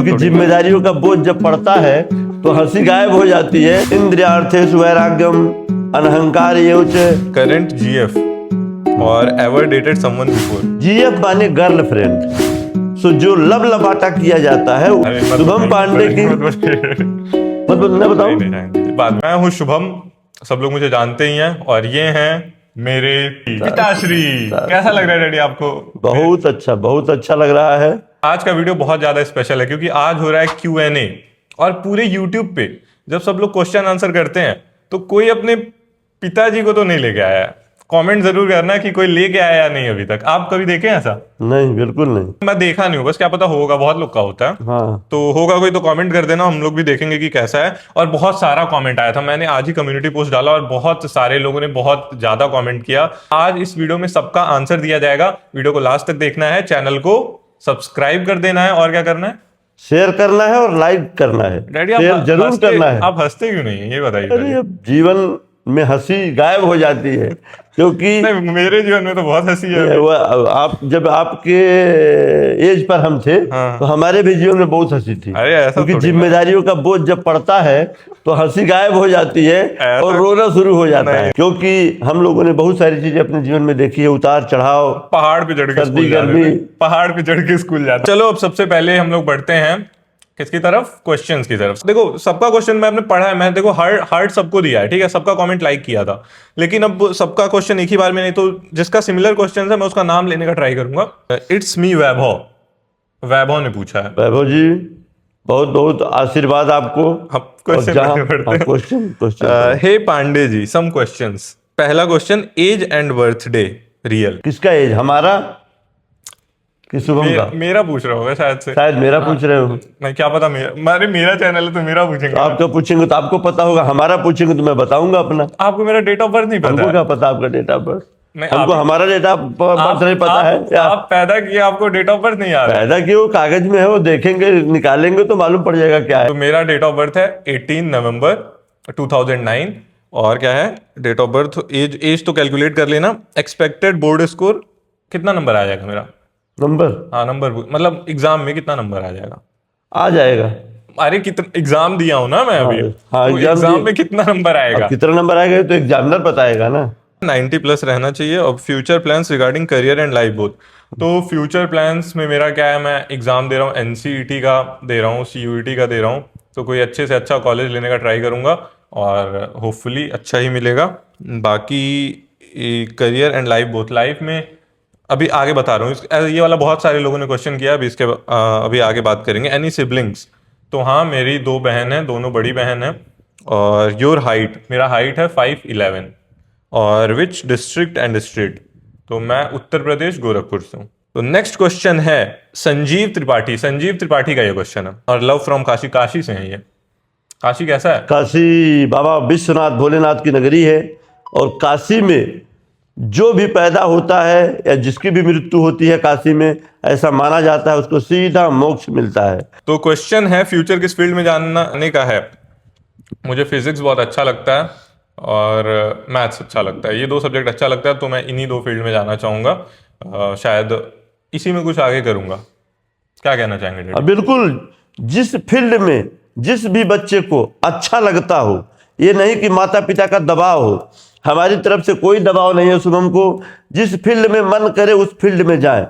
क्योंकि जिम्मेदारियों का बोझ जब पड़ता है तो हंसी गायब हो जाती है। इंद्रियार्थेषु वैराग्यम अनहंकार एवच। करंट जीएफ और ever dated someone before. GF माने गर्लफ्रेंड। सो जो लब लबाटा किया जाता है शुभम पांडे की बताओ। मैं हूँ शुभम, सब लोग मुझे जानते ही हैं, और ये हैं मेरे पिताश्री। कैसा लग रहा है डैडी आपको? बहुत अच्छा लग रहा है। आज का वीडियो बहुत ज्यादा स्पेशल है क्योंकि आज हो रहा है Q&A, और पूरे YouTube पे जब सब लोग क्वेश्चन आंसर करते हैं तो कोई अपने पिताजी को तो नहीं लेके आया है। कमेंट जरूर करना कि कोई लेके आया या नहीं अभी तक। आप कभी देखे ऐसा? नहीं, बिल्कुल नहीं। मैं देखा नहीं हूँ, बस क्या पता होगा, बहुत लोग का होता है। हाँ। तो होगा कोई तो कमेंट कर देना, हम लोग भी देखेंगे कि कैसा है। और बहुत सारा कमेंट आया था, मैंने आज ही कम्युनिटी पोस्ट डाला और बहुत सारे लोगों ने बहुत ज्यादा कमेंट किया। आज इस वीडियो में सबका आंसर दिया जाएगा। वीडियो को लास्ट तक देखना है, चैनल को सब्सक्राइब कर देना है, और क्या करना है? शेयर करना है और लाइक करना है। डैडी शेयर जरूर करना है। आप हंसते क्यों नहीं है ये बताइए। अरे अब जीवन में हंसी गायब हो जाती है क्योंकि नहीं, मेरे जीवन में तो बहुत हंसी है। आप जब आपके एज पर हम थे हाँ। तो हमारे भी जीवन में बहुत हंसी थी। अरे ऐसा क्योंकि थोड़ी जिम्मेदारियों का बोझ जब पड़ता है तो हंसी गायब हो जाती है और रोना शुरू हो जाता है। क्योंकि हम लोगों ने बहुत सारी चीजें अपने जीवन में देखी है, उतार चढ़ाव, पहाड़ पे चढ़ के सर्दी स्कूल गर्मी। पहाड़ पे चढ़ के स्कूल जाते। चलो अब सबसे पहले हम लोग बढ़ते हैं किसकी तरफ? क्वेश्चंस की तरफ। देखो सबका क्वेश्चन मैंने पढ़ा है, मैं देखो हार्ट सबको दिया है, ठीक है, सबका कमेंट लाइक किया था। लेकिन अब सबका क्वेश्चन एक ही बार में नहीं, तो जिसका सिमिलर क्वेश्चन है मैं उसका नाम लेने का ट्राई करूंगा। इट्स मी वैभव ने पूछा है। वैभव जी बहुत बहुत आशीर्वाद आपको। अब क्वेश्चन हे पांडे जी, सम क्वेश्चंस। पहला question, age and birthday real. किसका एज? हमारा कि शुभम का? मेरा पूछ रहा होगा शायद से। शायद मेरा पूछ रहे हो। नहीं, क्या पता, मेरा चैनल है तो मेरा पूछेंगे। तो आपका पूछेंगे तो आपको पता होगा, हमारा पूछेंगे तो मैं बताऊंगा अपना। आपको मेरा डेट ऑफ बर्थ नहीं पता? हमको क्या पता आपका डेट ऑफ बर्थ? नहीं, हमको हमारा डेट ऑफ बर्थ नहीं पता है। आप पैदा किए, आपको डेट ऑफ बर्थ नहीं आ रहा है? पैदा क्यों, कागज में है, वो देखेंगे निकालेंगे तो मालूम पड़ जाएगा क्या है। तो मेरा डेट ऑफ बर्थ है 18 नवंबर 2009। और क्या है डेट ऑफ बर्थ? एज तो कैलकुलेट कर लेना। एक्सपेक्टेड बोर्ड स्कोर कितना नंबर आ जाएगा मेरा? नंबर? हाँ नंबर, मतलब एग्जाम में कितना नंबर आ जाएगा? आ जाएगा। अरे कितना एग्जाम दिया हूं ना मैं अभी। हाँ, तो एग्जाम में कितना नंबर आएगा? कितना नंबर आएगा तो एग्जामिनर बताएगा ना। 90 प्लस रहना चाहिए। और future plans regarding career and life both. तो फ्यूचर प्लान्स में मेरा क्या है, मैं एग्जाम दे रहा हूँ, NCET का दे रहा हूँ, CUET का दे रहा हूँ। तो कोई अच्छे से अच्छा कॉलेज लेने का ट्राई करूंगा और होपफुली अच्छा ही मिलेगा। बाकी career and life both, life में अभी आगे बता रहा हूँ। ये वाला बहुत सारे लोगों ने क्वेश्चन किया, अभी इसके अभी आगे बात करेंगे। Any siblings? तो हाँ, मेरी 2 बहन है, दोनों बड़ी बहन है। और योर हाइट? मेरा हाइट है 5'11". और विच डिस्ट्रिक्ट एंड स्टेट? तो मैं उत्तर प्रदेश गोरखपुर से हूँ। तो नेक्स्ट क्वेश्चन है संजीव त्रिपाठी का ये क्वेश्चन है, और लव फ्रॉम काशी से है ये। काशी कैसा है? काशी बाबा विश्वनाथ भोलेनाथ की नगरी है, और काशी में जो भी पैदा होता है या जिसकी भी मृत्यु होती है काशी में, ऐसा माना जाता है उसको सीधा मोक्ष मिलता है। तो क्वेश्चन है फ्यूचर किस फील्ड में जानने का है। मुझे फिजिक्स बहुत अच्छा लगता है और मैथ्स अच्छा लगता है, ये 2 सब्जेक्ट अच्छा लगता है, तो मैं इन्हीं 2 फील्ड में जाना चाहूँगा। शायद इसी में कुछ आगे करूँगा। क्या कहना चाहेंगे? बिल्कुल, जिस फील्ड में जिस भी बच्चे को अच्छा लगता हो, ये नहीं कि माता पिता का दबाव हो, हमारी तरफ से कोई दबाव नहीं है शुभम को। जिस फील्ड में मन करे उस फील्ड में जाए।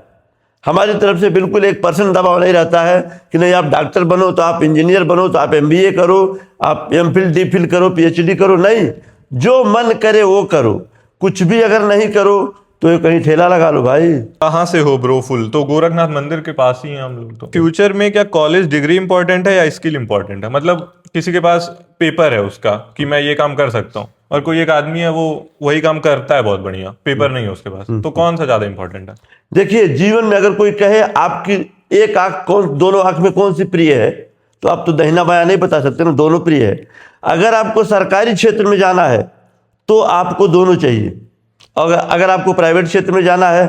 हमारी तरफ से बिल्कुल 1% दबाव नहीं रहता है कि नहीं आप डॉक्टर बनो तो आप इंजीनियर बनो तो आप MBA करो, आप MPhil DPhil करो, PhD करो। नहीं, जो मन करे वो करो। कुछ भी अगर नहीं करो तो कहीं ठेला लगा लो भाई। कहाँ से हो ब्रो? फुल तो गोरखनाथ मंदिर के पास ही हैं हम लोग। तो फ्यूचर में क्या कॉलेज डिग्री इंपॉर्टेंट है या स्किल इंपॉर्टेंट है? मतलब किसी के पास पेपर है उसका कि मैं ये काम कर सकता हूँ, और कोई एक आदमी है वो वही काम करता है बहुत बढ़िया, पेपर नहीं है उसके पास, तो कौन सा ज्यादा इंपॉर्टेंट है? देखिए, जीवन में अगर कोई कहे आपकी एक आंख दोनों आंख में कौन सी प्रिय है, तो आप तो दहिना बायां नहीं बता सकते ना, दोनों प्रिय है। अगर आपको सरकारी क्षेत्र में जाना है तो आपको दोनों चाहिए, और अगर आपको प्राइवेट क्षेत्र में जाना है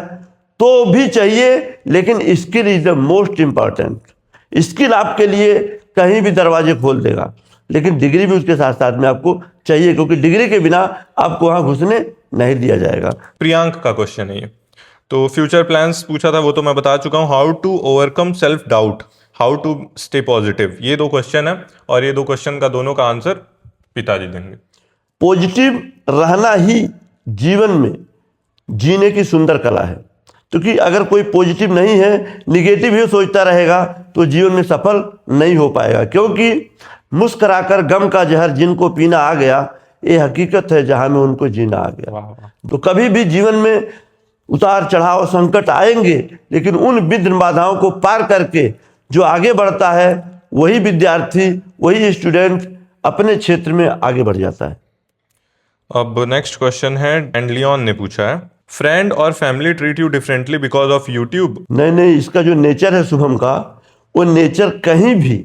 तो भी चाहिए, लेकिन skill is the most important. Skill आपके लिए कहीं भी दरवाजे खोल देगा, लेकिन डिग्री भी उसके साथ साथ में आपको चाहिए, क्योंकि डिग्री के बिना आपको वहां घुसने नहीं दिया जाएगा। प्रियांक का क्वेश्चन है ये। तो फ्यूचर प्लान्स पूछा था, वो तो मैं बता चुका हूँ। How to overcome self doubt, how to stay positive, ये 2 क्वेश्चन है, और ये 2 क्वेश्चन का दोनों का आंसर पिताजी देंगे। पॉजिटिव रहना ही जीवन में जीने की सुंदर कला है, क्योंकि अगर कोई पॉजिटिव नहीं है, निगेटिव ही सोचता रहेगा, तो जीवन में सफल नहीं हो पाएगा। क्योंकि मुस्कुराकर गम का जहर जिनको पीना आ गया, ये हकीकत है जहां में उनको जीना आ गया। वाह वाह। तो कभी भी जीवन में उतार चढ़ाव संकट आएंगे, लेकिन उन विघ्न बाधाओं को पार करके जो आगे बढ़ता है, वही विद्यार्थी, वही स्टूडेंट अपने क्षेत्र में आगे बढ़ जाता है। अब नेक्स्ट क्वेश्चन है, एंडलियन ने पूछा है, फ्रेंड और family treat you differently because of YouTube? नहीं, इसका जो नेचर है शुभम का, वो नेचर कहीं भी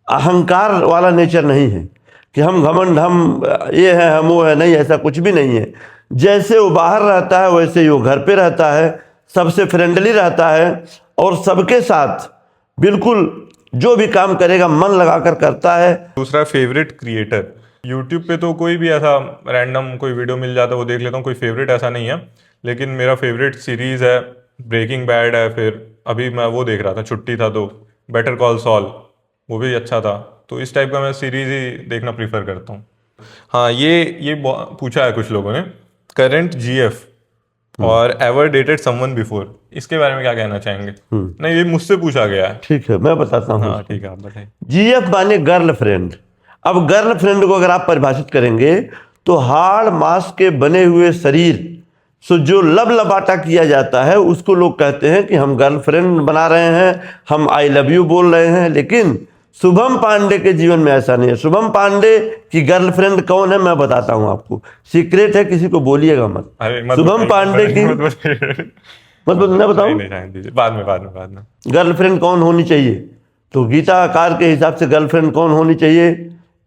अहंकार वाला नेचर नहीं है कि हम घमंड, हम ये है, हम वो है, नहीं, ऐसा कुछ भी नहीं है। जैसे वो बाहर रहता है वैसे ही वो घर पे रहता है, सबसे फ्रेंडली रहता है और सबके साथ बिल्कुल जो भी काम करेगा मन लगाकर करता है। दूसरा, फेवरेट क्रिएटर। यूट्यूब पे तो कोई भी ऐसा रैंडम कोई वीडियो मिल जाता है वो देख लेता हूँ, कोई फेवरेट ऐसा नहीं है, लेकिन मेरा फेवरेट सीरीज है ब्रेकिंग बैड है, फिर अभी मैं वो देख रहा था, छुट्टी था तो बेटर कॉल सॉल, वो भी अच्छा था। तो इस टाइप का मैं सीरीज ही देखना प्रीफर करता हूँ। हाँ, ये पूछा है कुछ लोगों ने, करंट जीएफ और एवर डेटेड समवन बिफोर, इसके बारे में क्या कहना चाहेंगे? नहीं, ये मुझसे पूछा गया है। ठीक है, मैं बताता हूँ। हाँ ठीक है, आप बताइए। जीएफ माने गर्ल फ्रेंड। अब गर्ल फ्रेंड को अगर आप परिभाषित करेंगे तो हाड़ मांस के बने हुए शरीर सो जो लबाटा किया जाता है, उसको लोग कहते हैं कि हम गर्लफ्रेंड बना रहे हैं, हम आई लव यू बोल रहे हैं। लेकिन शुभम पांडे के जीवन में ऐसा नहीं है। शुभम पांडे की गर्लफ्रेंड कौन है मैं बताता हूं आपको, सीक्रेट है, किसी को बोलिएगा मत। शुभम पांडे की मतलब मैं बताऊं, बाद में गर्लफ्रेंड कौन होनी चाहिए, तो गीताकार के हिसाब से गर्लफ्रेंड कौन होनी चाहिए?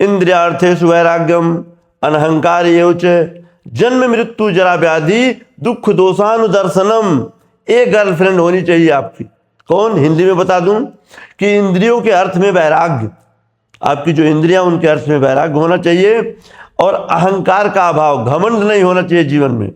इंद्रियार्थेषु वैराग्यम अनहंकार एवच जन्म मृत्यु जरा व्याधि दुख दोषानुदर्शनम। एक गर्लफ्रेंड होनी चाहिए आपकी। कौन? हिंदी में बता दूं कि इंद्रियों के अर्थ में वैराग्य, आपकी जो इंद्रियां उनके अर्थ में वैराग्य होना चाहिए, और अहंकार का अभाव, घमंड नहीं होना चाहिए जीवन में,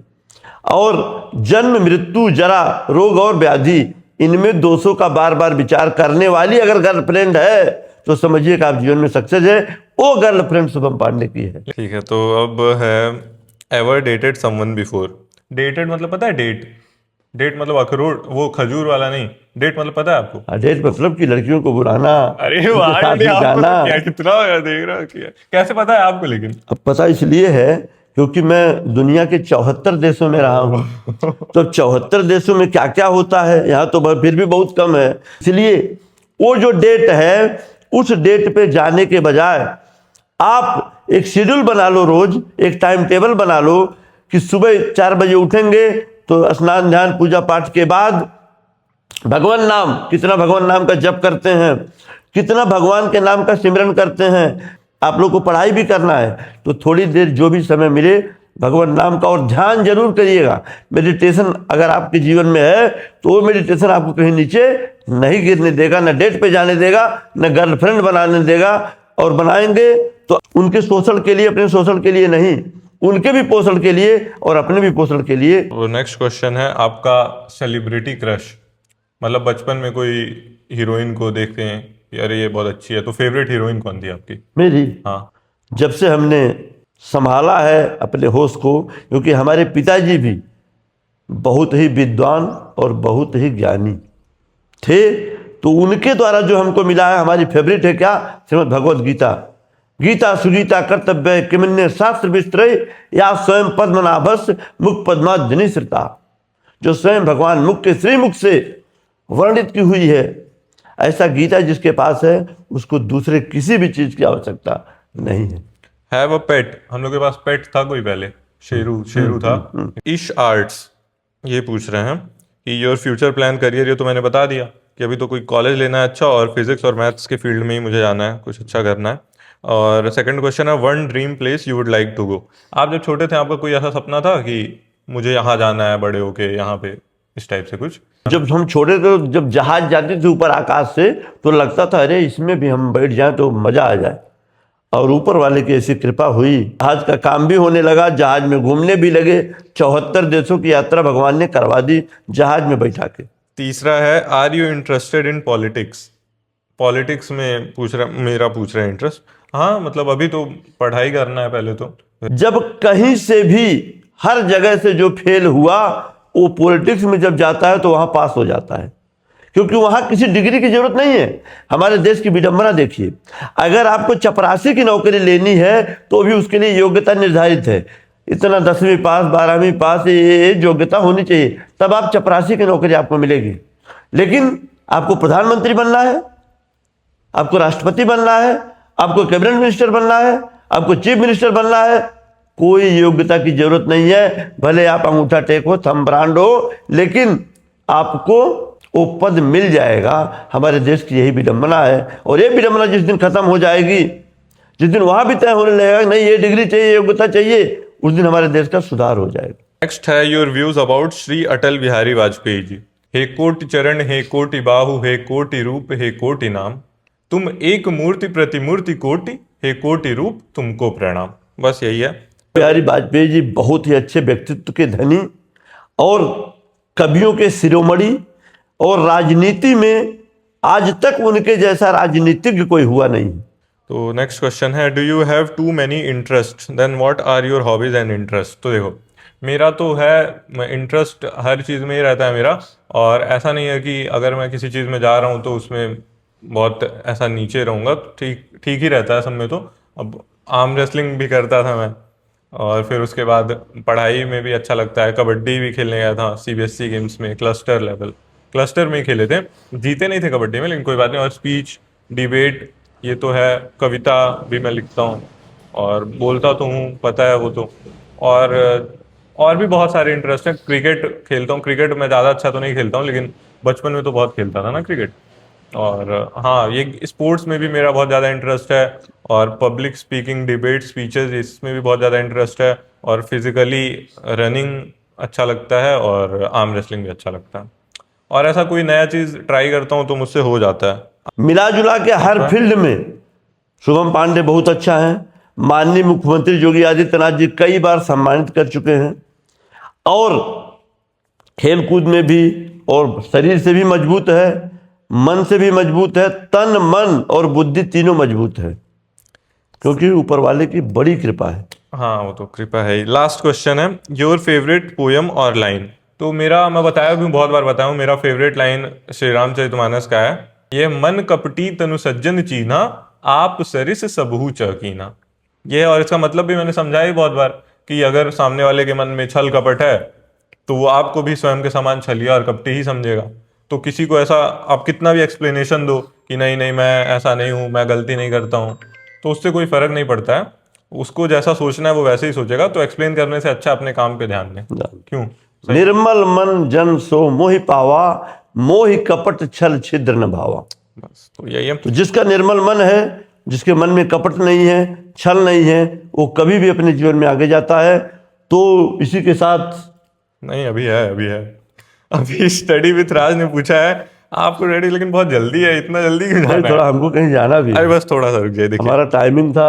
और जन्म मृत्यु जरा रोग और व्याधि, इनमें दोषों का बार बार विचार करने वाली अगर गर्लफ्रेंड है तो समझिए कि आप जीवन में सक्सेस है। वो गर्लफ्रेंड शुभम पांडे की है। ठीक है, तो अब है ever dated someone before. Dated मतलब पता है? डेट मतलब अखरोट, वो खजूर वाला नहीं, डेट मतलब पता है आपको? डेट मतलब कि लड़कियों को बुलाना, अरे उनके साथ में जाना। कितना देख रहा है, कैसे पता है आपको? लेकिन अब पता इसलिए है क्योंकि मैं दुनिया के 74 देशों में रहा हूँ। तो 74 देशों में क्या क्या होता है, यहाँ तो फिर भी बहुत कम है। इसलिए वो जो डेट है, उस डेट पे जाने के बजाय आप एक शेड्यूल बना लो, रोज एक टाइम टेबल बना लो कि सुबह 4 बजे उठेंगे तो स्नान ध्यान पूजा पाठ के बाद भगवान नाम, कितना भगवान नाम का जप करते हैं, कितना भगवान के नाम का सिमरन करते हैं। आप लोग को पढ़ाई भी करना है तो थोड़ी देर जो भी समय मिले भगवान नाम का, और ध्यान जरूर करिएगा। मेडिटेशन अगर आपके जीवन में है तो वो मेडिटेशन आपको कहीं नीचे नहीं गिरने देगा, न डेट पे जाने देगा, न गर्लफ्रेंड बनाने देगा। और बनाएंगे तो उनके शोषण के लिए, अपने शोषण के लिए नहीं, उनके भी पोषण के लिए और अपने भी पोषण के लिए। तो नेक्स्ट क्वेश्चन है, आपका सेलिब्रिटी क्रश, मतलब बचपन में कोई हीरोइन को देखते हैं कि अरे ये बहुत अच्छी है, तो फेवरेट हीरोइन कौन थी आपकी? मेरी? हाँ, जब से हमने संभाला है अपने होश को, क्योंकि हमारे पिताजी भी बहुत ही विद्वान और बहुत ही ज्ञानी थे, तो उनके द्वारा जो हमको मिला है, हमारी फेवरेट है क्या? श्रीमद् भगवद गीता। गीता सुगीता कर्तव्य किमिन्ने शास्त्र विस्तरय या स्वयं पद्मनाभस्य मुख पद्माद्यनि श्रिता, जो स्वयं भगवान मुख के श्रीमुख से वर्णित की हुई है। ऐसा गीता जिसके पास है उसको दूसरे किसी भी चीज की आवश्यकता नहीं है। हैव अ पेट, हम लोग के पास पेट था कोई पहले, शेरू था। इश आर्ट्स ये पूछ रहे हैं कि योर फ्यूचर प्लान करियर, ये तो मैंने बता दिया कि अभी तो कोई कॉलेज लेना है अच्छा, और फिजिक्स और मैथ्स के फील्ड में ही मुझे जाना है, कुछ अच्छा करना है। और सेकंड क्वेश्चन है, one dream place you would like to go. आप जब छोटे थे आपका कोई ऐसा सपना था कि मुझे यहाँ जाना है बड़े होके, यहाँ पे, इस टाइप से कुछ? जब हम छोटे थे, जब जहाज जाते थे ऊपर आकाश से, तो लगता था अरे इसमें भी हम बैठ जाएं तो मजा आ जाए। और ऊपर वाले की ऐसी कृपा हुई, जहाज का काम भी होने लगा, जहाज में घूमने भी लगे, 74 देशों की यात्रा भगवान ने करवा दी जहाज में बैठा के। तीसरा है, are you interested in politics? Politics में पूछ रहा है इंटरेस्ट। हाँ, मतलब अभी तो पढ़ाई करना है पहले तो। जब कहीं से भी हर जगह से जो फेल हुआ वो पॉलिटिक्स में जब जाता है तो वहां पास हो जाता है, क्योंकि वहां किसी डिग्री की जरूरत नहीं है। हमारे देश की विडंबना देखिए, अगर आपको चपरासी की नौकरी लेनी है तो भी उसके लिए योग्यता निर्धारित है, इतना 10वीं पास 12वीं पास ये योग्यता होनी चाहिए, तब आप चपरासी की नौकरी आपको मिलेगी। लेकिन आपको प्रधानमंत्री बनना है, आपको राष्ट्रपति बनना है, आपको कैबिनेट मिनिस्टर बनना है, आपको चीफ मिनिस्टर बनना है, कोई योग्यता की जरूरत नहीं है। भले आप अंगूठा टेक हो, थंब ब्रांड हो, लेकिन आपको वो पद मिल जाएगा। हमारे देश की यही विडंबना है, और ये विडंबना जिस दिन खत्म हो जाएगी, जिस दिन वहां भी तय होने लगेगा नहीं ये डिग्री चाहिए, योग्यता चाहिए, उस दिन हमारे देश का सुधार हो जाएगा। नेक्स्ट है your views about Shri Atal Bihari Vajpayee ji. हे कोटि चरण, हे कोटि बाहु, हे कोटि रूप, हे कोटि नाम, तुम एक मूर्ति प्रतिमूर्ति कोटि, हे कोटि रूप तुमको प्रणाम। बस यही है। बिहारी वाजपेयी जी बहुत ही अच्छे व्यक्तित्व के धनी और कवियों के शिरोमणि, और राजनीति में आज तक उनके जैसा राजनीतिज्ञ कोई हुआ नहीं। तो नेक्स्ट क्वेश्चन है, do you have too many interest, then what are your hobbies and interest? तो देखो, मेरा तो है इंटरेस्ट हर चीज़ में ही रहता है मेरा, और ऐसा नहीं है कि अगर मैं किसी चीज़ में जा रहा हूँ तो उसमें बहुत ऐसा नीचे रहूँगा, ठीक ठीक ही रहता है सब में। तो अब आर्म रेसलिंग भी करता था मैं, और फिर उसके बाद पढ़ाई में भी अच्छा लगता है। कबड्डी भी खेलने गया था सीबीएसई गेम्स में, क्लस्टर में ही खेले थे, जीते नहीं थे कबड्डी में, लेकिन कोई बात नहीं। और स्पीच, डिबेट, ये तो है। कविता भी मैं लिखता हूँ और बोलता तो हूँ, पता है वो तो। और भी बहुत सारे इंटरेस्ट हैं। क्रिकेट खेलता हूँ, क्रिकेट मैं ज़्यादा अच्छा तो नहीं खेलता हूँ, लेकिन बचपन में तो बहुत खेलता था ना क्रिकेट। और हाँ, ये स्पोर्ट्स में भी मेरा बहुत ज़्यादा इंटरेस्ट है, और पब्लिक स्पीकिंग, डिबेट, स्पीचेस, इसमें भी बहुत ज़्यादा इंटरेस्ट है। और फिजिकली रनिंग अच्छा लगता है, और आर्म रेसलिंग भी अच्छा लगता है। और ऐसा कोई नया चीज़ ट्राई करता हूँ तो मुझसे हो जाता है। मिला जुला के हर फील्ड में शुभम पांडे बहुत अच्छा है। माननीय मुख्यमंत्री योगी आदित्यनाथ जी कई बार सम्मानित कर चुके हैं, और खेलकूद में भी, और शरीर से भी मजबूत है, मन से भी मजबूत है, तन मन और बुद्धि तीनों मजबूत है, क्योंकि ऊपर वाले की बड़ी कृपा है। हाँ, वो तो कृपा है ही। लास्ट क्वेश्चन है, योर फेवरेट पोयम और लाइन? तो मेरा, मैं बताया भी बहुत बार बताया हूँ, मेरा फेवरेट लाइन श्री रामचरितमानस का है, ये मन कपटी तनु सज्जन चीन्हा, आप सरिस सबहु चकीना। ये है, और इसका मतलब भी मैंने समझाया ही बहुत बार, कि अगर सामने वाले के मन में छल कपट है तो वो आपको भी स्वयं के समान छलिया और कपटी ही समझेगा। तो किसी को ऐसा आप कितना भी एक्सप्लेनेशन दो कि नहीं नहीं मैं ऐसा नहीं हूँ, मैं गलती नहीं करता हूँ, तो उससे कोई फर्क नहीं पड़ता है। उसको जैसा सोचना है वो वैसे ही सोचेगा। तो एक्सप्लेन करने से अच्छा अपने काम पे ध्यान दें। क्यों? निर्मल मन जन सो मोहि पावा, मोहि कपट छल छिद्र न भावा। बस तो यही है। तो जिसका निर्मल मन है, जिसके मन में कपट नहीं है, छल नहीं है, वो कभी भी अपने जीवन में आगे जाता है। तो इसी के साथ नहीं, अभी स्टडी विथ राज ने पूछा है आपको रेडी, लेकिन बहुत जल्दी है, इतना जल्दी क्यों जाना थोड़ा है? हमको कहीं जाना भी है। अरे बस थोड़ा सा रुक जाइए, देखिए। हमारा टाइमिंग था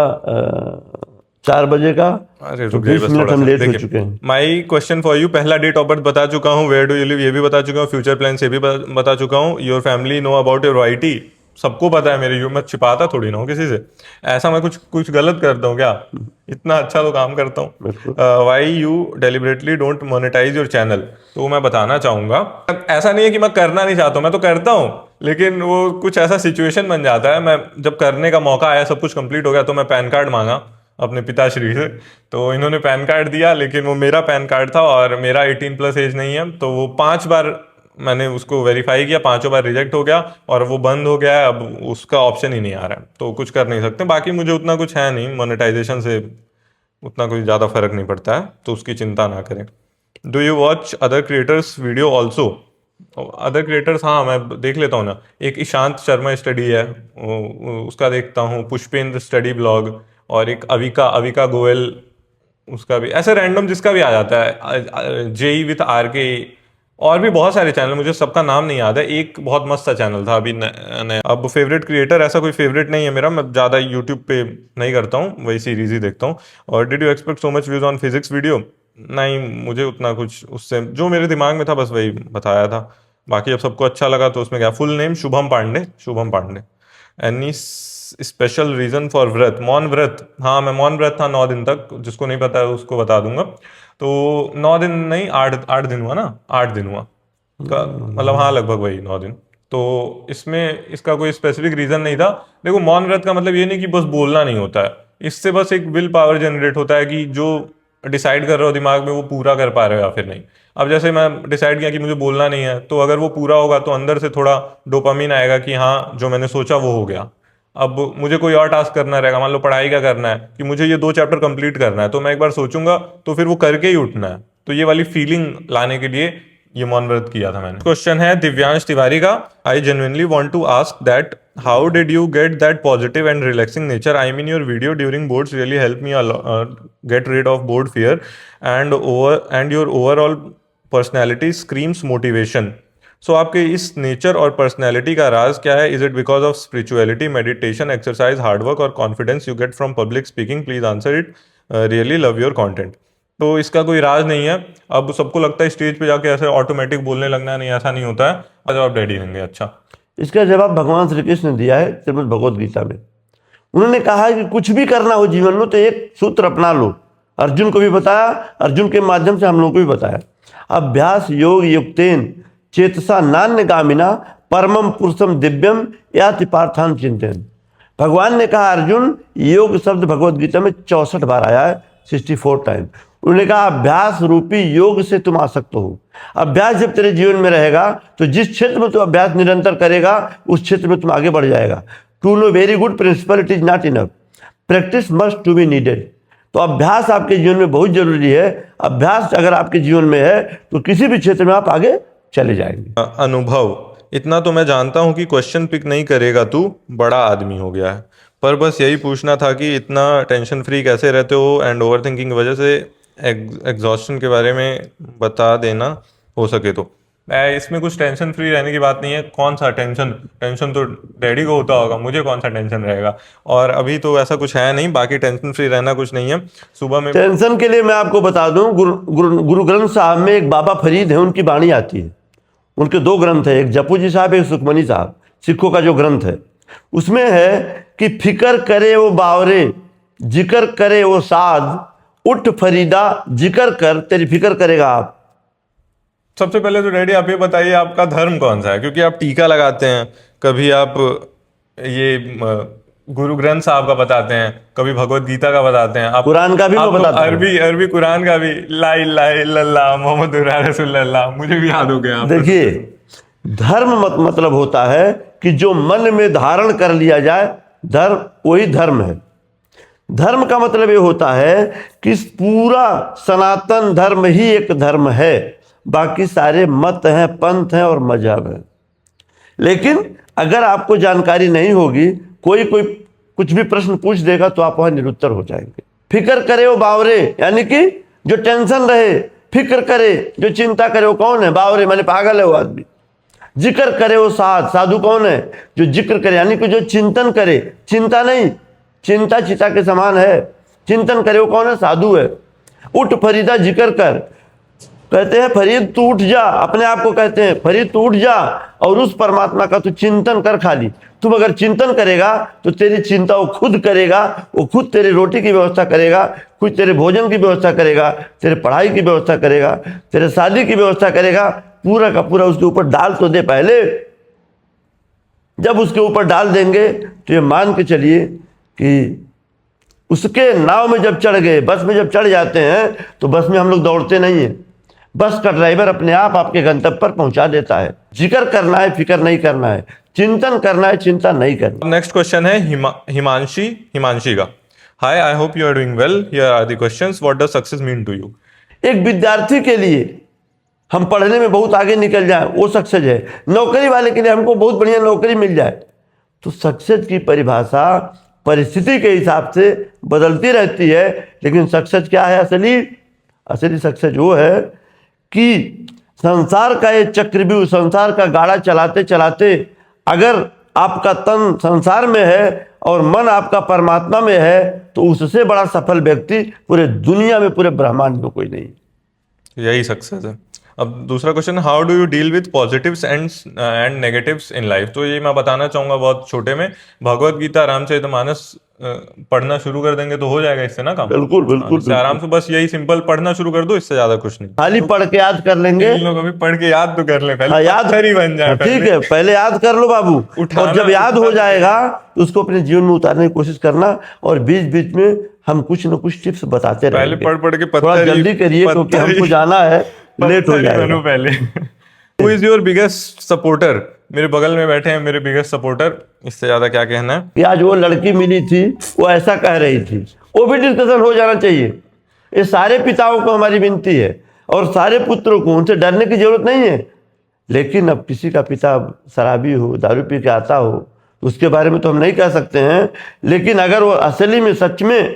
4 बजे का, अरे तो रुक जाइए 20 बस मिनट थोड़ा हम सा, लेट हो देखिए। चुके हैं। माई क्वेश्चन फॉर यू, पहला डेट ऑफ बर्थ बता चुका हूँ, वेयर डू यू लिव ये भी बता चुका हूँ, फ्यूचर प्लान ये भी बता चुका हूँ, your family know about your IT, सबको पता है मेरे, मैं छिपाता थोड़ी ना हूँ किसी से। ऐसा मैं कुछ गलत करता हूँ क्या? इतना अच्छा तो काम करता हूँ। Why you deliberately don't monetise your channel? तो मैं बताना चाहूँगा, ऐसा नहीं है कि मैं करना नहीं चाहता हूँ, मैं तो करता हूँ, लेकिन वो कुछ ऐसा सिचुएशन बन जाता है। मैं जब करने का मौका आया, सब कुछ कंप्लीट हो गया, तो मैं पैन कार्ड मांगा अपने पिताश्री से, तो इन्होंने पैन कार्ड दिया, लेकिन वो मेरा पैन कार्ड था और मेरा 18+ एज नहीं है। तो वो 5 बार मैंने उसको वेरीफाई किया, 5 बार रिजेक्ट हो गया, और वो बंद हो गया है। अब उसका ऑप्शन ही नहीं आ रहा है, तो कुछ कर नहीं सकते। बाकी मुझे उतना कुछ है नहीं, मोनेटाइजेशन से उतना कोई ज़्यादा फर्क नहीं पड़ता है, तो उसकी चिंता ना करें। Do you watch other creators video also? Other creators, हाँ, मैं देख लेता हूँ ना। एक ईशांत शर्मा स्टडी है, उसका देखता हूँ, पुष्पेंद्र स्टडी ब्लॉग, और एक अविका गोयल, उसका भी ऐसे रैंडम जिसका भी आ जाता है, जेई विथ आर के, और भी बहुत सारे चैनल, मुझे सबका नाम नहीं याद है। एक बहुत मस्त सा चैनल था अभी अब फेवरेट क्रिएटर ऐसा कोई फेवरेट नहीं है मेरा, मैं ज़्यादा यूट्यूब पे नहीं करता हूँ, वही सीरीज ही देखता हूँ। और did you expect so much views on physics video? नहीं, मुझे उतना कुछ उससे जो मेरे दिमाग में था बस वही बताया था। बाकी अब सबको अच्छा लगा तो उसमें क्या। Full name Shubham Pandey, Shubham Pandey. Any special reason for व्रत? मौन व्रत, हाँ मैं मौन व्रत था 9 दिन तक, जिसको नहीं पता है उसको बता दूंगा। तो 9 दिन नहीं, 8 8 दिन हुआ ना, 8 दिन हुआ मतलब हाँ लगभग वही 9 दिन। तो इसमें इसका कोई स्पेसिफिक रीजन नहीं था। देखो मौन व्रत का मतलब ये नहीं कि बस बोलना नहीं होता है, इससे बस एक विल पावर जनरेट होता है कि जो डिसाइड कर रहे हो दिमाग में वो पूरा कर पा रहे हो या फिर नहीं। अब जैसे मैं डिसाइड किया कि मुझे बोलना नहीं है, तो अगर वो पूरा होगा तो अंदर से थोड़ा डोपामिन आएगा कि हाँ जो मैंने सोचा वो हो गया। अब मुझे कोई और टास्क करना रहेगा, मान लो पढ़ाई का करना है कि मुझे ये 2 चैप्टर कंप्लीट करना है, तो मैं एक बार सोचूंगा तो फिर वो करके ही उठना है। तो ये वाली फीलिंग लाने के लिए ये मौन व्रत किया था मैंने। क्वेश्चन है दिव्यांश तिवारी का। I genuinely want to ask that how did you get that positive and relaxing nature? I mean your video during boards really help me get rid of board fear and your overall personality screams motivation. So आपके इस nature और personality का राज क्या है? Is it because of spirituality, meditation, exercise, hard work और confidence you get from public speaking? Please answer it, really love your content. तो इसका कोई राज नहीं है। अब सबको लगता है स्टेज पे जाके ऐसे ऑटोमेटिक बोलने लगना है, नहीं ऐसा नहीं होता है। आज आप रेडी होंगे। अच्छा, इसका जवाब भगवान श्री कृष्ण ने दिया है श्रीमद् भगवद गीता में। उन्होंने कहा है कि कुछ भी करना हो जीवन में तो एक सूत्र अपना लो। अर्जुन को भी बताया, अर्जुन के माध्यम से हम लोगों को भी बताया। अभ्यास योग युक्तेन चेतसा नान्य गामिना परमम पुरुषम दिव्यम याति पार्थान चिंतन। भगवान ने कहा अर्जुन, योग शब्द भगवद गीता में 64 बार आया है, 64 टाइम। उन्होंने कहा अभ्यास रूपी योग से तुम आसक्त हो। अभ्यास जब तेरे जीवन में रहेगा तो जिस क्षेत्र में तू अभ्यास निरंतर करेगा उस क्षेत्र में तुम आगे बढ़ जाएगा। To know very good principle it is not enough, practice must to be needed. तो अभ्यास आपके जीवन में बहुत जरूरी है। अभ्यास अगर आपके जीवन में है तो किसी भी क्षेत्र में आप आगे चले जाएंगे। अनुभव, इतना तो मैं जानता हूँ कि क्वेश्चन पिक नहीं करेगा, तू बड़ा आदमी हो गया है, पर बस यही पूछना था कि इतना टेंशन फ्री कैसे रहते हो एंड ओवर थिंकिंग की वजह से एग्जॉस्शन के बारे में बता देना हो सके तो। इसमें कुछ टेंशन फ्री रहने की बात नहीं है। कौन सा टेंशन, टेंशन तो डैडी को होता होगा, मुझे कौन सा टेंशन रहेगा। और अभी तो ऐसा कुछ है नहीं, बाकी टेंशन फ्री रहना कुछ नहीं है। सुबह में टेंशन के लिए मैं आपको बता दूं, गुरु ग्रंथ साहब में एक बाबा फरीद है, उनकी वाणी आती है। उनके 2 ग्रंथ है, एक जपू जी साहब, एक सुखमनी साहब, सिखों का जो ग्रंथ है। उसमें है कि फिकर करे वो बावरे, जिक्र करे वो साध, उठ फरीदा जिक्र कर तेरी फिक्र करेगा आप। सबसे पहले तो डैडी आप ये बताइए आपका धर्म कौन सा है, क्योंकि आप टीका लगाते हैं, कभी आप ये गुरु ग्रंथ साहब का बताते हैं, कभी भगवत गीता का बताते हैं, आप कुरान का भी मैं आप बताता हूं। अरबी कुरान का भी, ला इलाहा इल्लल्लाह मोहम्मद रसूलुल्लाह, मुझे भी याद हो गया। देखिए, धर्म मतलब होता है कि जो मन में धारण कर लिया जाए, धर्म वही धर्म है। धर्म का मतलब ये होता है कि पूरा सनातन धर्म ही एक धर्म है, बाकी सारे मत हैं, पंथ हैं और मजहब हैं। लेकिन अगर आपको जानकारी नहीं होगी, कोई कुछ भी प्रश्न पूछ देगा तो आप वहां निरुत्तर हो जाएंगे। फिक्र करे वो बावरे, यानी कि जो टेंशन रहे, फिक्र करे, जो चिंता करे, वो कौन है? बावरे माने पागल है वो आदमी। जिक्र करे वो साधु कौन है? जो जिक्र करे, यानी कि जो चिंतन करे, चिंता नहीं, चिंता चिता के समान है, चिंतन करे वो कौन है? साधु है। उठ फरीदा जिक्र कर, कहते हैं फरीद तू उठ जा, अपने आप को कहते हैं फरीद तू उठ जा और उस परमात्मा का तू चिंतन कर। खाली तुम अगर चिंतन करेगा तो तेरी चिंता वो खुद करेगा, वो खुद तेरी रोटी की व्यवस्था करेगा, खुद तेरे भोजन की व्यवस्था करेगा, तेरे पढ़ाई की व्यवस्था करेगा, तेरे शादी की व्यवस्था करेगा। पूरा का पूरा उसके ऊपर डाल तो दे पहले। जब उसके ऊपर डाल देंगे तो ये मान के चलिए कि उसके नाव में जब चढ़ गए, बस में जब चढ़ जाते हैं तो बस में हम लोग दौड़ते नहीं हैं। बस का ड्राइवर अपने आप आपके गंतव्य पर पहुंचा देता है। जिक्र करना है, फिक्र नहीं करना है, चिंतन करना है, चिंता नहीं करना। नेक्स्ट क्वेश्चन है हिमांशी का। Hi, I hope you are doing well. Here are the questions. What does success mean to you? एक विद्यार्थी के लिए हम पढ़ने में बहुत आगे निकल जाए वो सक्सेस है। नौकरी वाले के लिए हमको बहुत बढ़िया नौकरी मिल जाए। तो सक्सेस की परिभाषा परिस्थिति के हिसाब से बदलती रहती है। लेकिन सक्सेस क्या है? असली सक्सेस वो है कि संसार का ये चक्रव्यूह, संसार का गाड़ा चलाते चलाते अगर आपका तन संसार में है और मन आपका परमात्मा में है, तो उससे बड़ा सफल व्यक्ति पूरे दुनिया में, पूरे ब्रह्मांड में कोई नहीं। यही सक्सेस है। अब दूसरा question, how do you deal with positives and negatives in life. तो ये मैं बताना चाहूंगा बहुत छोटे में, भगवत गीता, रामचरितमानस पढ़ना शुरू कर देंगे तो हो जाएगा इससे ना काम। बिल्कुल बिल्कुल इससे आराम से बस यही सिंपल पढ़ना शुरू कर दो, इससे ज्यादा कुछ नहीं। खाली पढ़ के याद कर लेंगे। इन लोग अभी पढ़ के याद तो कर ले, पहले हाँ, याद पत्थर ही बन जाए। ठीक है, पहले याद कर लो बाबू, और जब याद हो जाएगा तो उसको अपने जीवन में उतारने की कोशिश करना, और बीच बीच में हम कुछ न कुछ टिप्स बताते रहेंगे। पहले पढ़ के थोड़ा जल्दी करिए क्योंकि हमको जाना है, लेट हो जाएगा। पहले who is your biggest supporter. मेरे बगल में बैठे हैं मेरे बिगेस्ट सपोर्टर, इससे ज्यादा क्या कहना है। कि आज वो लड़की मिली थी, वो ऐसा कह रही थी, वो भी डिस्कशन हो जाना चाहिए। ये सारे पिताओं को हमारी विनती है, और सारे पुत्रों को, उनसे डरने की जरूरत नहीं है। लेकिन अब किसी का पिता शराबी हो, दारू पी के आता हो, तो उसके बारे में तो हम नहीं कह सकते हैं। लेकिन अगर वो असली में सच में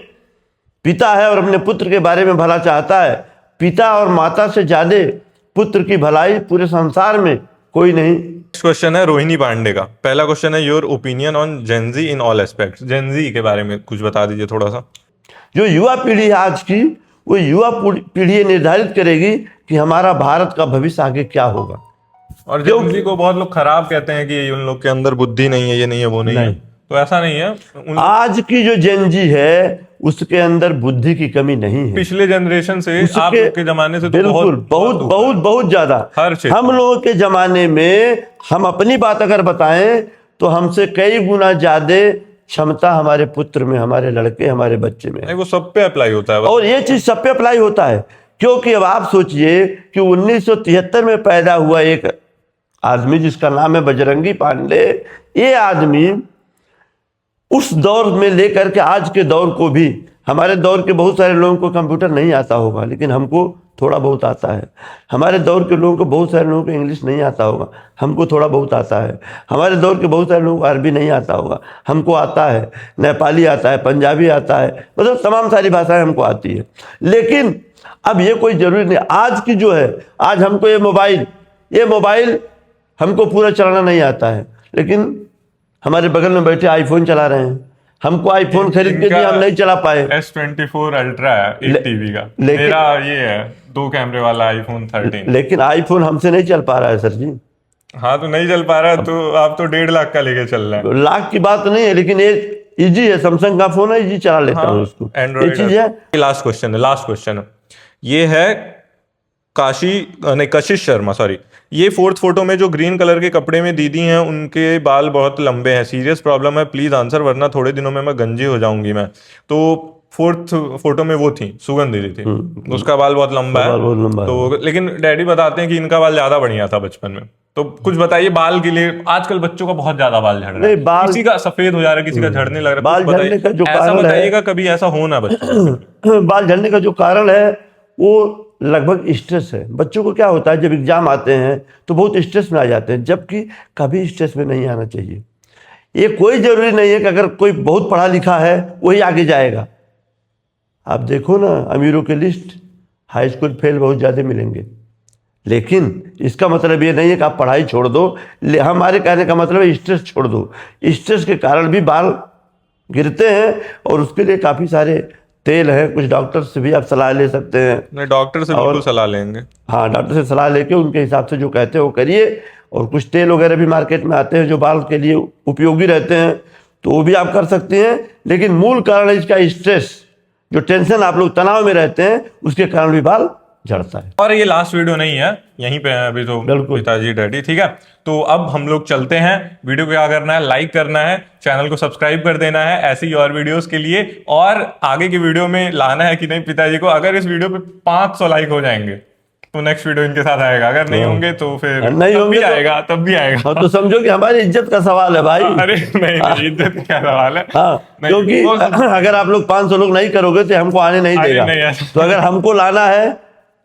पिता है और अपने पुत्र के बारे में भला चाहता है, पिता और माता से ज्यादा पुत्र की भलाई पूरे संसार में कोई नहीं। क्वेश्चन है रोहिणी पांडे का। पहला क्वेश्चन है, your opinion on Gen Z in all aspects. Gen Z के बारे में कुछ बता दीजिए थोड़ा सा। जो युवा पीढ़ी है आज की, वो युवा पीढ़ी निर्धारित करेगी कि हमारा भारत का भविष्य आगे क्या होगा। और जेनजी को बहुत लोग खराब कहते हैं कि उन लोग के अंदर बुद्धि नहीं है, ये नहीं है, वो नहीं है, तो ऐसा नहीं है। आज की जो जेनजी है उसके अंदर बुद्धि की कमी नहीं है। पिछले जनरेशन से, आप लोग के जमाने से तो बिल्कुल बहुत ज्यादा। हम लोगों के जमाने में हम अपनी बात अगर बताएं तो हमसे कई गुना ज्यादा क्षमता हमारे पुत्र में, हमारे लड़के, हमारे बच्चे में। नहीं, वो सब पे अप्लाई होता है। और ये चीज सब पे अप्लाई होता है, क्योंकि अब आप सोचिए कि 1973 में पैदा हुआ एक आदमी जिसका नाम है बजरंगी पांडे। ये आदमी उस दौर में लेकर के आज के दौर को भी, हमारे दौर के बहुत सारे लोगों को कंप्यूटर नहीं आता होगा, लेकिन हमको थोड़ा बहुत आता है। हमारे दौर के लोगों को, बहुत सारे लोगों को इंग्लिश नहीं आता होगा, हमको थोड़ा बहुत आता है। हमारे दौर के बहुत सारे लोगों को अरबी नहीं आता होगा, हमको आता है। नेपाली आता है, पंजाबी आता है, मतलब तमाम सारी भाषाएं हमको आती है। लेकिन अब ये कोई जरूरी नहीं। आज की जो है, आज हमको ये मोबाइल हमको पूरा चलाना नहीं आता है, लेकिन हमारे बगल में बैठे आईफोन चला रहे हैं। हमको आईफोन खरीद के दिया, हम नहीं चला पाए। S24 अल्ट्रा है 1 TB का, मेरा ये है 2 कैमरे वाला आईफोन 13। लेकिन आईफोन हमसे नहीं चल पा रहा है सर जी। हाँ, तो नहीं चल पा रहा है, तो आप तो 1.5 लाख का लेके चल रहे हैं। लाख की बात नहीं है, लेकिन ये इजी है, सैमसंग का फोन है, इजी चला लेता हूँ उसको। एंड्रॉइड चीज है। लास्ट क्वेश्चन है, ये है कशिश शर्मा, सॉरी। ये 4th फोटो में जो ग्रीन कलर के कपड़े में दीदी हैं, उनके बाल बहुत लंबे हैं, सीरियस प्रॉब्लम है, प्लीज आंसर, वरना थोड़े दिनों में मैं गंजी हो जाऊंगी मैं। तो 4th फोटो में वो थी, सुगंध दीदी थी, उसका बाल बहुत लंबा है। तो लेकिन डैडी बताते हैं कि इनका बाल ज्यादा बढ़िया था बचपन में। तो कुछ बताइए बाल के लिए। आजकल बच्चों का बहुत ज्यादा बाल झड़ रहा है, किसी का सफेद हो जा रहा है, किसी का झड़ने लग रहा है। बाल झड़ने का जो कारण है, बताइएगा कभी ऐसा हो ना बच्चों। बाल झड़ने का जो कारण है वो लगभग स्ट्रेस है। बच्चों को क्या होता है, जब एग्जाम आते हैं तो बहुत स्ट्रेस में आ जाते हैं, जबकि कभी स्ट्रेस में नहीं आना चाहिए। ये कोई जरूरी नहीं है कि अगर कोई बहुत पढ़ा लिखा है वही आगे जाएगा। आप देखो ना, अमीरों की लिस्ट हाई स्कूल फेल बहुत ज़्यादा मिलेंगे, लेकिन इसका मतलब ये नहीं है कि आप पढ़ाई छोड़ दो। हमारे कहने का मतलब है स्ट्रेस छोड़ दो। स्ट्रेस के कारण भी बाल गिरते हैं, और उसके लिए काफ़ी सारे तेल है। कुछ डॉक्टर से भी आप सलाह ले सकते हैं। नहीं, डॉक्टर से बिल्कुल सलाह लेंगे। हाँ, डॉक्टर से सलाह लेके उनके हिसाब से जो कहते हैं वो करिए। और कुछ तेल वगैरह भी मार्केट में आते हैं जो बाल के लिए उपयोगी रहते हैं, तो वो भी आप कर सकते हैं। लेकिन मूल कारण है इसका स्ट्रेस, जो टेंशन, आप लोग तनाव में रहते हैं, उसके कारण भी बाल झड़ता है। और ये लास्ट वीडियो नहीं है, यहीं पे है अभी तो पिताजी डैडी, ठीक है। तो अब हम लोग चलते हैं। वीडियो को क्या करना है, लाइक करना है, चैनल को सब्सक्राइब कर देना है ऐसी ही और वीडियोस के लिए। और आगे की वीडियो में लाना है कि नहीं पिताजी को। अगर इस वीडियो पे 500 लाइक हो जाएंगे तो नेक्स्ट वीडियो इनके साथ आएगा। अगर नहीं होंगे तो फिर नहीं होंगे भी आएगा, तब भी आएगा। तो समझो कि हमारी इज्जत का सवाल है भाई। अरे नहीं, इज्जत क्या सवाल है। हाँ, क्योंकि अगर आप लोग 500 लोग नहीं करोगे तो हमको आने नहीं देगा। तो अगर हमको लाना है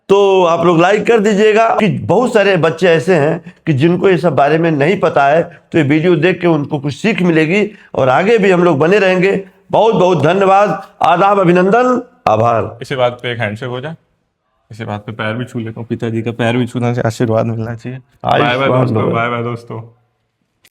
तो आप लोग लाइक कर दीजिएगा। कि बहुत सारे बच्चे ऐसे हैं कि जिनको ये सब बारे में नहीं पता है, तो ये वीडियो देख के उनको कुछ सीख मिलेगी, और आगे भी हम लोग बने रहेंगे। बहुत बहुत धन्यवाद, आदाब, अभिनंदन, आभार। इसी बात पे एक हैंडशेक हो जाए। इसी बात पे पैर भी छू लेता हूँ, पिताजी का पैर भी छूना चाहिए, आशीर्वाद मिलना चाहिए। बाय बाय आयुष्मान दोस्तों, भव। बाय बाय दोस्तों।